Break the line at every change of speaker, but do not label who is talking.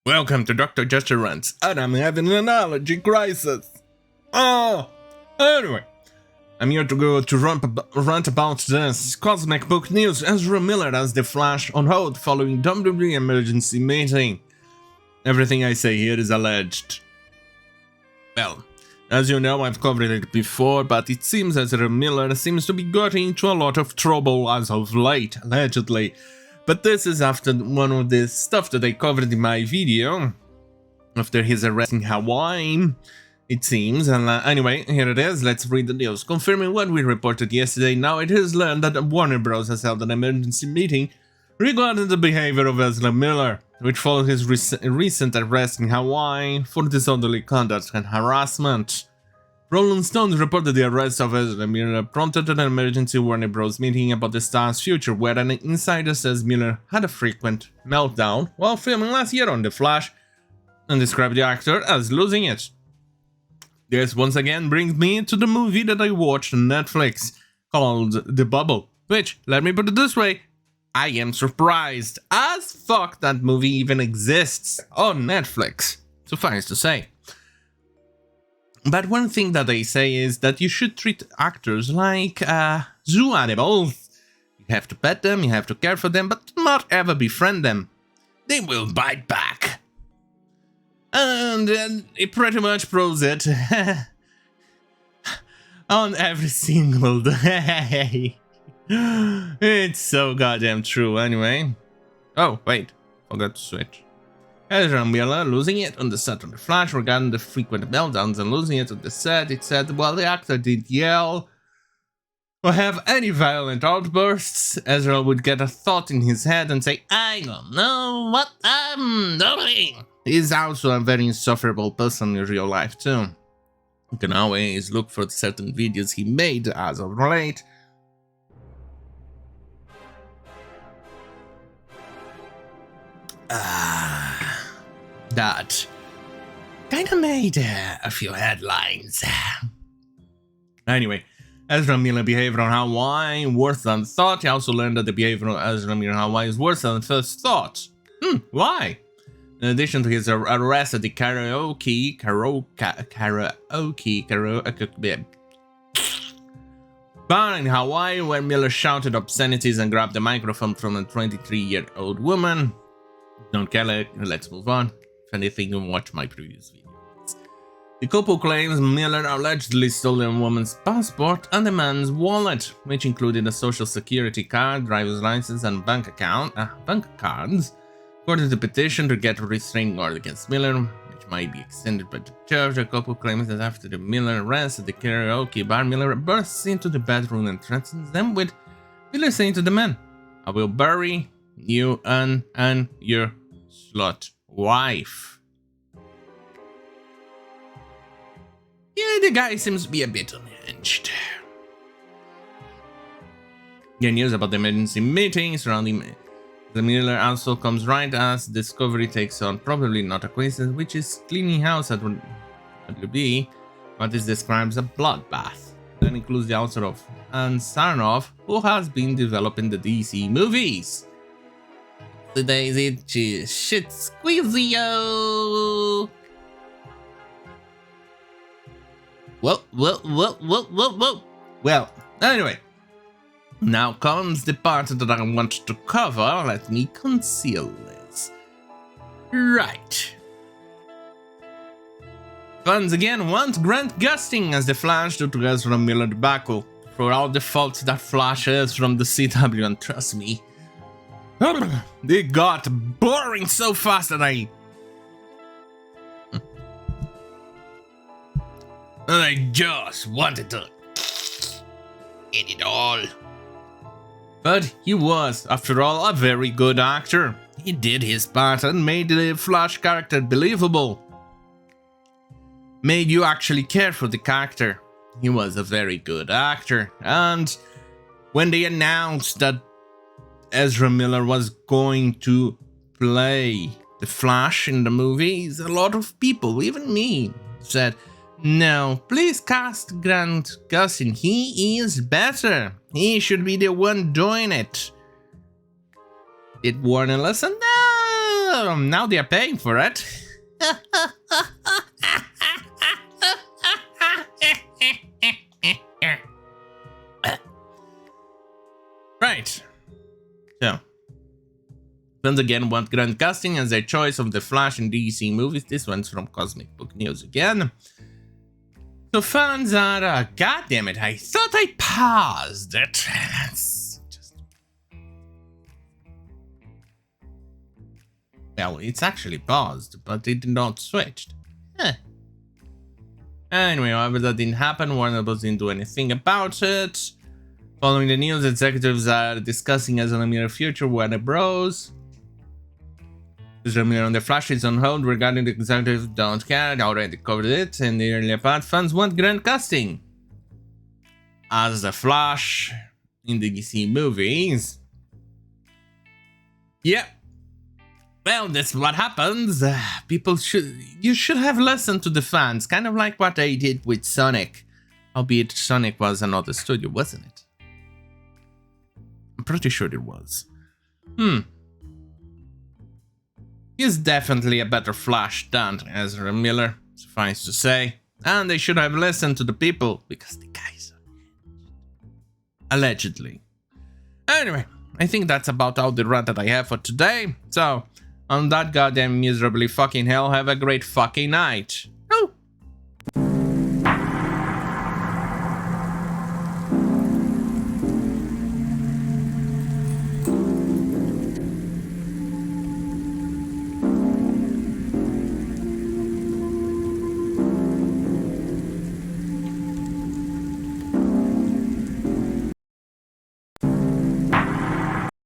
Welcome to Dr. Jester Rants, and I'm having an allergy crisis. Anyway, I'm here to go to rant about this cosmic book news. Ezra Miller as the Flash on hold following WWE emergency meeting. Everything I say here is alleged. Well, as you know, I've covered it before, but it seems Ezra Miller seems to be getting into a lot of trouble as of late, allegedly. But this is after one of the stuff that I covered in my video, after his arrest in Hawaii, it seems. And anyway, here it is, let's read the news. Confirming what we reported yesterday, now it is learned that Warner Bros. Has held an emergency meeting regarding the behavior of Ezra Miller, which followed his recent arrest in Hawaii for disorderly conduct and harassment. Rolling Stone reported the arrest of Ezra Miller prompted an emergency Warner Bros. Meeting about the star's future, where an insider says Miller had a frequent meltdown while filming last year on The Flash and described the actor as losing it. This once again brings me to the movie that I watched on Netflix called The Bubble, which, let me put it this way, I am surprised as fuck that movie even exists on Netflix, suffice to say. But one thing that they say is that you should treat actors like zoo animals. You have to pet them, you have to care for them, but not ever befriend them. They will bite back. And it pretty much proves it on every single day. It's so goddamn true anyway. Oh, wait, forgot to switch. Ezra Miller losing it on the set of The Flash regarding the frequent meltdowns and losing it on the set. It said while the actor did yell or have any violent outbursts, Ezra would get a thought in his head and say, "I don't know what I'm doing." He's also a very insufferable person in real life too. You can always look for certain videos he made as of late. That kinda made a few headlines. Anyway, Ezra Miller behavior on Hawaii worse than thought. He also learned that the behavior of Ezra Miller on Hawaii is worse than first thought. Why? In addition to his arrest at the karaoke bar in Hawaii, where Miller shouted obscenities and grabbed the microphone from a 23-year-old woman. Don't care, let's move on. If anything, you watch my previous videos. The couple claims Miller allegedly stole a woman's passport and a man's wallet, which included a social security card, driver's license, and bank cards. According to the petition to get a restraining order against Miller, which might be extended by the judge, the couple claims that after the Miller arrest at the karaoke bar, Miller bursts into the bedroom and threatens them with Miller saying to the men, "I will bury you and your slut wife." Yeah, the guy seems to be a bit unhinged. The news about the emergency meeting surrounding the Miller also comes right as Discovery takes on, probably not a coincidence, which is cleaning house at WB, what is described as a bloodbath. That includes the author of Ann Sarnoff, who has been developing the DC movies. Today's itchy shit squeezio. Whoa. Well, anyway, now comes the part that I want to cover. Let me conceal this. Right. Fans again want Grant Gustin as the Flash due to Ezra Miller debacle. For all the faults that Flash is from the CW, and trust me, they got boring so fast that I just wanted to eat it all. But he was, after all, a very good actor. He did his part and made the Flash character believable. Made you actually care for the character. He was a very good actor. And when they announced that Ezra Miller was going to play the Flash in the movies, a lot of people, even me, said, "No, please cast Grant Gustin. He is better. He should be the one doing it." Did Warner listen? No, Well, now they're paying for it. Right. So, once again, want grand casting as their choice of the Flash in DC movies. This one's from Cosmic Book News again. So fans are, god damn it, I thought I paused it. Well, it's actually paused, but it did not switch. Anyway, however, that didn't happen. Warner Bros. Didn't do anything about it. Following the news, executives are discussing Ezra Miller future Warner Bros. Ezra Miller on the Flash is on hold regarding the executives don't care. I already covered it in the earlier part. Fans want grand casting as the Flash in the DC movies. Yeah. Well, that's what happens. You should have listened to the fans, kind of like what they did with Sonic. Albeit Sonic was another studio, wasn't it? I'm pretty sure it was. He's definitely a better Flash than Ezra Miller, suffice to say. And they should have listened to the people, because the guys are allegedly. Anyway, I think that's about all the rant that I have for today. So, on that goddamn miserably fucking hell, have a great fucking night.